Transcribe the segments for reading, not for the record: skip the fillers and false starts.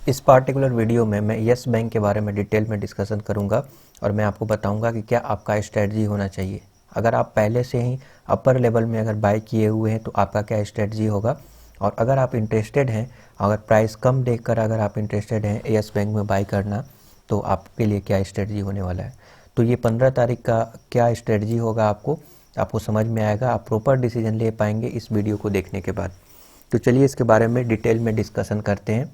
इस particular video में मैं यस बैंक के बारे में डिटेल में डिस्कशन करूंगा और मैं आपको बताऊंगा कि क्या आपका स्ट्रेटजी होना चाहिए। अगर आप पहले से ही अपर लेवल में अगर बाय किए हुए हैं तो आपका क्या स्ट्रेटजी होगा, और अगर आप इंटरेस्टेड हैं, अगर प्राइस कम देखकर अगर आप इंटरेस्टेड हैं यस बैंक में बाय करना, तो आपके लिए क्या स्ट्रेटजी होने वाला है। तो ये 15 तारीख का क्या स्ट्रेटजी होगा आपको समझ में आएगा, आप प्रॉपर डिसीजन ले पाएंगे इस वीडियो को देखने के बाद। तो चलिए इसके बारे में डिटेल में डिस्कशन करते हैं।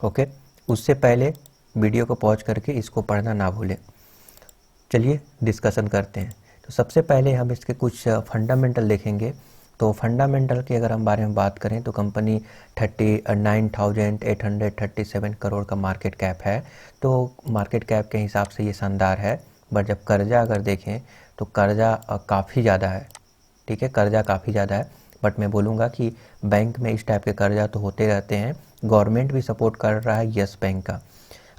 ओके, उससे पहले वीडियो को पॉज करके इसको पढ़ना ना भूलें। चलिए डिस्कशन करते हैं। तो सबसे पहले हम इसके कुछ फंडामेंटल देखेंगे। तो फंडामेंटल के अगर हम बारे में बात करें तो कंपनी 39,837 करोड़ का मार्केट कैप है। तो मार्केट कैप के हिसाब से ये शानदार है, बट जब कर्जा अगर देखें तो कर्जा काफ़ी ज़्यादा है। ठीक है, कर्जा काफ़ी ज़्यादा है, बट मैं बोलूँगा कि बैंक में इस टाइप के कर्जा तो होते रहते हैं। गवर्नमेंट भी सपोर्ट कर रहा है यस बैंक का।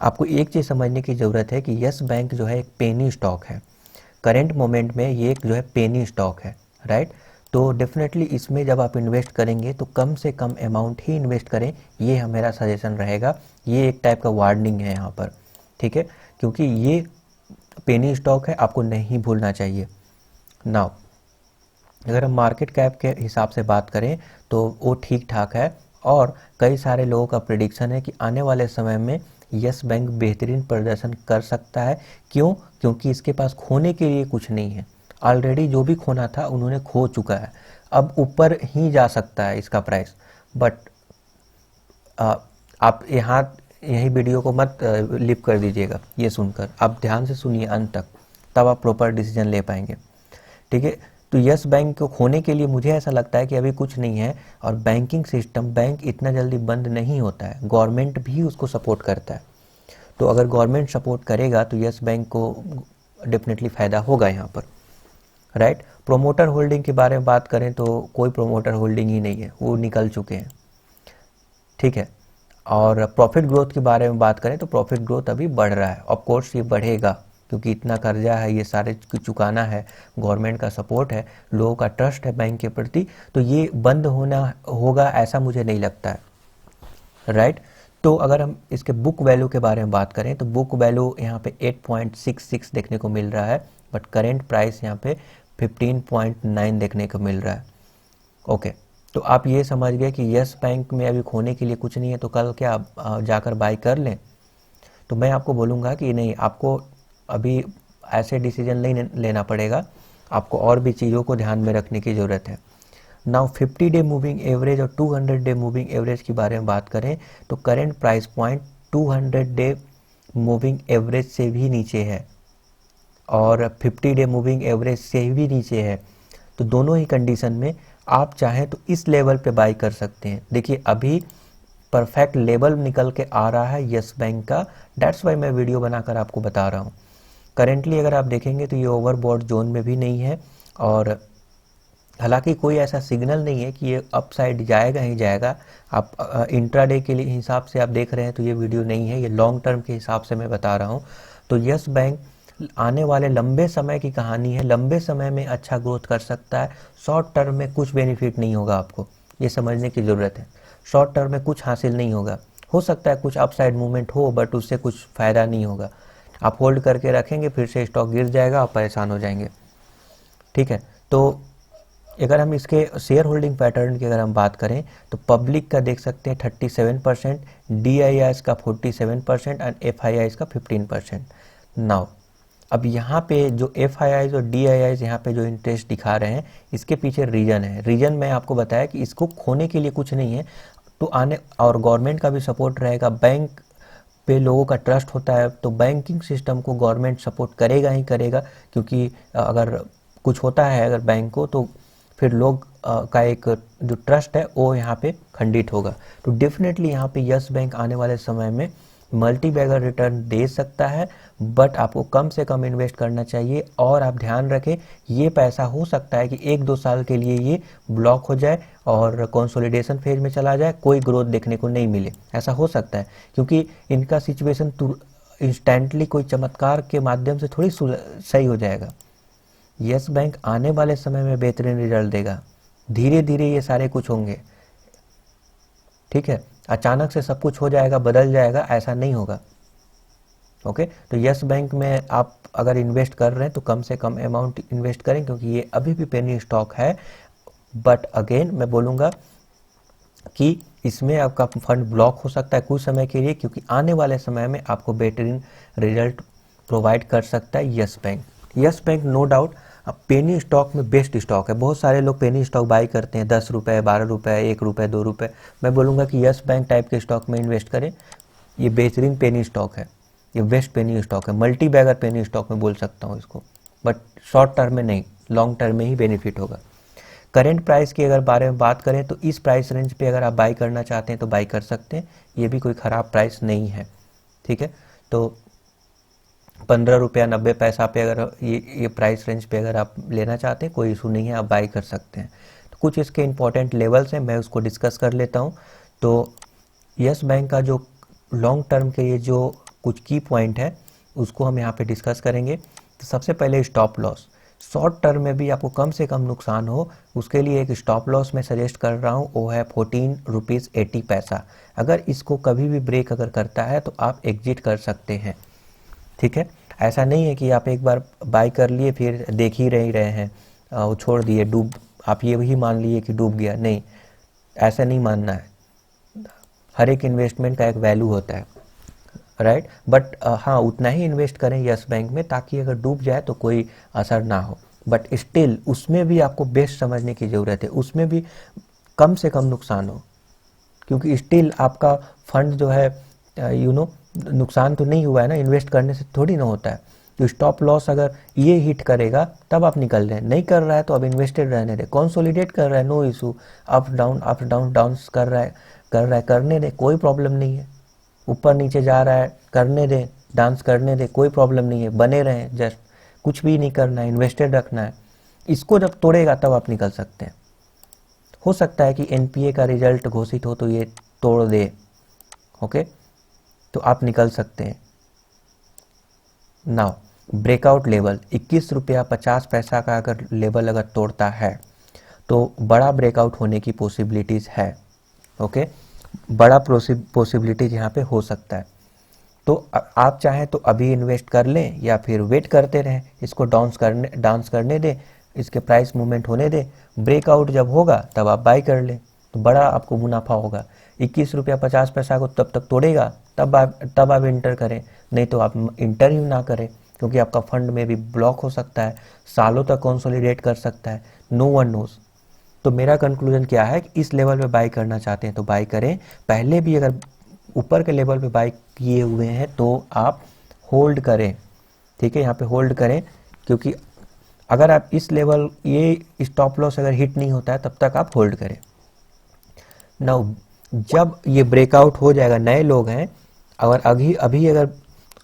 आपको एक चीज़ समझने की ज़रूरत है कि यस बैंक जो है एक पेनी स्टॉक है। करेंट मोमेंट में ये एक जो है पेनी स्टॉक है, राइट। तो डेफिनेटली इसमें जब आप इन्वेस्ट करेंगे तो कम से कम अमाउंट ही इन्वेस्ट करें, ये मेरा सजेशन रहेगा। ये एक टाइप का वार्निंग है यहाँ पर, ठीक है, क्योंकि ये पेनी स्टॉक है, आपको नहीं भूलना चाहिए। नाउ अगर हम मार्केट कैप के हिसाब से बात करें तो वो ठीक ठाक है, और कई सारे लोगों का प्रेडिक्शन है कि आने वाले समय में यस बैंक बेहतरीन प्रदर्शन कर सकता है। क्यों? क्योंकि इसके पास खोने के लिए कुछ नहीं है। ऑलरेडी जो भी खोना था उन्होंने खो चुका है। अब ऊपर ही जा सकता है इसका प्राइस, बट आप यही वीडियो को मत लिप कर दीजिएगा। ये सुनकर आप ध्यान से सुनिए अंत तक, तब आप प्रॉपर डिसीजन ले पाएंगे। ठीक है, तो यस बैंक को खोने के लिए मुझे ऐसा लगता है कि अभी कुछ नहीं है, और बैंकिंग सिस्टम, बैंक इतना जल्दी बंद नहीं होता है, गवर्नमेंट भी उसको सपोर्ट करता है। तो अगर गवर्नमेंट सपोर्ट करेगा तो यस बैंक को डेफिनेटली फ़ायदा होगा यहाँ पर, राइट। प्रोमोटर होल्डिंग के बारे में बात करें तो कोई प्रोमोटर होल्डिंग ही नहीं है, वो निकल चुके हैं। ठीक है, और प्रॉफिट ग्रोथ के बारे में बात करें तो प्रॉफिट ग्रोथ अभी बढ़ रहा है। ऑफ कोर्स ये बढ़ेगा क्योंकि इतना कर्जा है, ये सारे चुकाना है, गवर्नमेंट का सपोर्ट है, लोगों का ट्रस्ट है बैंक के प्रति, तो ये बंद होना होगा ऐसा मुझे नहीं लगता है, राइट। तो अगर हम इसके बुक वैल्यू के बारे में बात करें तो बुक वैल्यू यहाँ पे 8.66 देखने को मिल रहा है, बट करेंट प्राइस यहाँ पे 15.9 देखने को मिल रहा है। ओके, तो आप ये समझ गए कि यस बैंक में अभी खोने के लिए कुछ नहीं है, तो कल क्या जाकर बाय कर लें? तो मैं आपको बोलूँगा कि नहीं, आपको अभी ऐसे डिसीजन नहीं लेना पड़ेगा, आपको और भी चीज़ों को ध्यान में रखने की ज़रूरत है। नाउ 50 डे मूविंग एवरेज और 200 डे मूविंग एवरेज के बारे में बात करें तो current price point 200 day moving average से भी नीचे है और 50 डे मूविंग एवरेज से भी नीचे है। तो दोनों ही कंडीशन में आप चाहें तो इस लेवल पे बाई कर सकते हैं। देखिए अभी परफेक्ट लेवल निकल के आ रहा है यस बैंक का, डेट्स वाई मैं वीडियो बनाकर आपको बता रहा हूँ। करेंटली अगर आप देखेंगे तो ये ओवरबॉट जोन में भी नहीं है, और हालांकि कोई ऐसा सिग्नल नहीं है कि ये अपसाइड जाएगा ही जाएगा। आप इंट्राडे के लिए हिसाब से आप देख रहे हैं तो ये वीडियो नहीं है, ये लॉन्ग टर्म के हिसाब से मैं बता रहा हूँ। तो यस बैंक आने वाले लंबे समय की कहानी है, लंबे समय में अच्छा ग्रोथ कर सकता है। शॉर्ट टर्म में कुछ बेनिफिट नहीं होगा, आपको ये समझने की ज़रूरत है। शॉर्ट टर्म में कुछ हासिल नहीं होगा, हो सकता है कुछ अपसाइड मूवमेंट हो, बट उससे कुछ फ़ायदा नहीं होगा। आप होल्ड करके रखेंगे, फिर से स्टॉक गिर जाएगा, आप परेशान हो जाएंगे। ठीक है, तो अगर हम इसके शेयर होल्डिंग पैटर्न की अगर हम बात करें तो पब्लिक का देख सकते हैं 37%, DIIs का 47% एंड FIIs का 15%। नाउ अब यहाँ पे जो FIIs और DIIs यहाँ पे जो इंटरेस्ट दिखा रहे हैं, इसके पीछे रीजन है। रीजन मैं आपको बताया कि इसको खोने के लिए कुछ नहीं है, तो आने और गवर्नमेंट का भी सपोर्ट रहेगा, बैंक पे लोगों का ट्रस्ट होता है, तो बैंकिंग सिस्टम को गवर्नमेंट सपोर्ट करेगा ही करेगा। क्योंकि अगर कुछ होता है अगर बैंक को, तो फिर लोग का एक जो ट्रस्ट है वो यहाँ पे खंडित होगा। तो डेफिनेटली यहाँ पे यस बैंक आने वाले समय में मल्टी बैगर रिटर्न दे सकता है, बट आपको कम से कम इन्वेस्ट करना चाहिए। और आप ध्यान रखें, ये पैसा हो सकता है कि 1-2 साल के लिए ये ब्लॉक हो जाए और कंसोलिडेशन फेज में चला जाए, कोई ग्रोथ देखने को नहीं मिले, ऐसा हो सकता है। क्योंकि इनका सिचुएशन इंस्टेंटली कोई चमत्कार के माध्यम से थोड़ी सही हो जाएगा। यस बैंक आने वाले समय में बेहतरीन रिजल्ट देगा, धीरे धीरे ये सारे कुछ होंगे। ठीक है, अचानक से सब कुछ हो जाएगा, बदल जाएगा, ऐसा नहीं होगा। ओके, तो यस बैंक में आप अगर इन्वेस्ट कर रहे हैं तो कम से कम अमाउंट इन्वेस्ट करें, क्योंकि ये अभी भी पेनी स्टॉक है। बट अगेन मैं बोलूँगा कि इसमें आपका फंड ब्लॉक हो सकता है कुछ समय के लिए, क्योंकि आने वाले समय में आपको बेहतरीन रिजल्ट प्रोवाइड कर सकता है Yes Bank. Yes Bank no doubt penny stock में बेस्ट स्टॉक है। बहुत सारे लोग पेनी स्टॉक बाई करते हैं 10 रुपये, 12 रुपये, 1 रुपये, 2 रुपये। मैं बोलूँगा कि यस बैंक टाइप के स्टॉक में इन्वेस्ट करें। ये बेहतरीन पेनी स्टॉक है, ये बेस्ट पेनी स्टॉक है, मल्टी बैगर पेनी स्टॉक में बोल सकता हूँ इसको। बट शॉर्ट टर्म में नहीं, लॉन्ग टर्म में ही बेनिफिट होगा। करेंट प्राइस की अगर बारे में बात करें तो इस प्राइस रेंज पे अगर आप बाई करना चाहते हैं तो बाई कर सकते हैं, ये भी कोई ख़राब प्राइस नहीं है। ठीक है, तो 15 रुपया 90 पैसा पे अगर ये प्राइस रेंज पे अगर आप लेना चाहते हैं कोई इशू नहीं है, आप बाई कर सकते हैं। तो कुछ इसके इंपॉर्टेंट लेवल्स हैं, मैं उसको डिस्कस कर लेता हूँ। तो यस बैंक का जो लॉन्ग टर्म के लिए जो कुछ की पॉइंट है उसको हम यहाँ पे डिस्कस करेंगे। तो सबसे पहले स्टॉप लॉस। शॉर्ट टर्म में भी आपको कम से कम नुकसान हो उसके लिए एक स्टॉप लॉस मैं सजेस्ट कर रहा हूँ, वो है 14 रुपीज़ 80 पैसा। अगर इसको कभी भी ब्रेक अगर करता है तो आप एग्जिट कर सकते हैं। ठीक है, ऐसा नहीं है कि आप एक बार बाई कर लिए फिर देख ही रहे हैं, वो छोड़ दिए, डूब, आप ये भी मान लिए कि डूब गया, नहीं, ऐसा नहीं मानना है। हर एक इन्वेस्टमेंट का एक वैल्यू होता है, राइट। बट हाँ, उतना ही इन्वेस्ट करें यस बैंक में ताकि अगर डूब जाए तो कोई असर ना हो। बट स्टिल उसमें भी आपको बेस्ट समझने की ज़रूरत है, उसमें भी कम से कम नुकसान हो, क्योंकि स्टिल आपका फंड जो है नुकसान तो नहीं हुआ है ना, इन्वेस्ट करने से थोड़ी ना होता है। तो स्टॉप लॉस अगर ये हिट करेगा तब आप निकल रहे हैं, नहीं कर रहा है तो अब इन्वेस्टेड रहने दे। कंसोलिडेट कर रहा है, no issue, up down downs कर रहा है, करने दे, कोई प्रॉब्लम नहीं है। ऊपर नीचे जा रहा है, करने दे, डांस करने दे, कोई प्रॉब्लम नहीं है, बने रहें, जस्ट कुछ भी नहीं करना है, इन्वेस्टेड रखना है। इसको जब तोड़ेगा तब आप निकल सकते हैं। हो सकता है कि एनपीए का रिजल्ट घोषित हो तो ये तोड़ दे, ओके, तो आप निकल सकते हैं। नाउ ब्रेकआउट लेवल 21 रुपया 50 पैसा का अगर लेवल अगर तोड़ता है तो बड़ा ब्रेकआउट होने की पॉसिबिलिटीज है, ओके, बड़ा पॉसिबिलिटीज यहाँ पे हो सकता है। तो आप चाहें तो अभी इन्वेस्ट कर लें या फिर वेट करते रहें, इसको डांस करने दें, इसके प्राइस मूवमेंट होने दें, ब्रेकआउट जब होगा तब आप बाई कर लें तो बड़ा आपको मुनाफा होगा। 21 रुपया 50 पैसा को तब तक तोड़ेगा तब आप इंटर करें, नहीं तो आप इंटर ही ना करें, क्योंकि आपका फंड में भी ब्लॉक हो सकता है, सालों तक कंसोलिडेट कर सकता है, नो वन नोज। तो मेरा कंक्लूजन क्या है कि इस लेवल पे बाई करना चाहते हैं तो बाई करें। पहले भी अगर ऊपर के लेवल पे बाई किए हुए हैं तो आप होल्ड करें। ठीक है, यहाँ पे होल्ड करें, क्योंकि अगर आप इस लेवल ये स्टॉप लॉस अगर हिट नहीं होता है तब तक आप होल्ड करें। नाउ जब ये ब्रेकआउट हो जाएगा, नए लोग हैं, अगर अभी अगर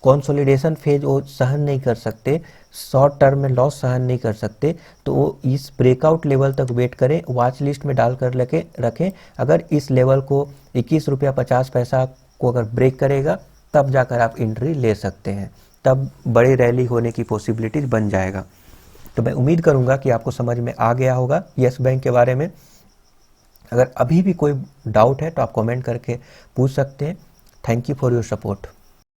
कंसोलिडेशन फेज वो सहन नहीं कर सकते, शॉर्ट टर्म में लॉस सहन नहीं कर सकते, तो वो इस ब्रेकआउट लेवल तक वेट करें, वॉच लिस्ट में डाल कर रखें। अगर इस लेवल को 21 रुपया 50 पैसा को अगर ब्रेक करेगा तब जाकर आप एंट्री ले सकते हैं, तब बड़ी रैली होने की पॉसिबिलिटीज बन जाएगा। तो मैं उम्मीद करूंगा कि आपको समझ में आ गया होगा यस बैंक के बारे में। अगर अभी भी कोई डाउट है तो आप कमेंट करके पूछ सकते हैं। Thank you for your support.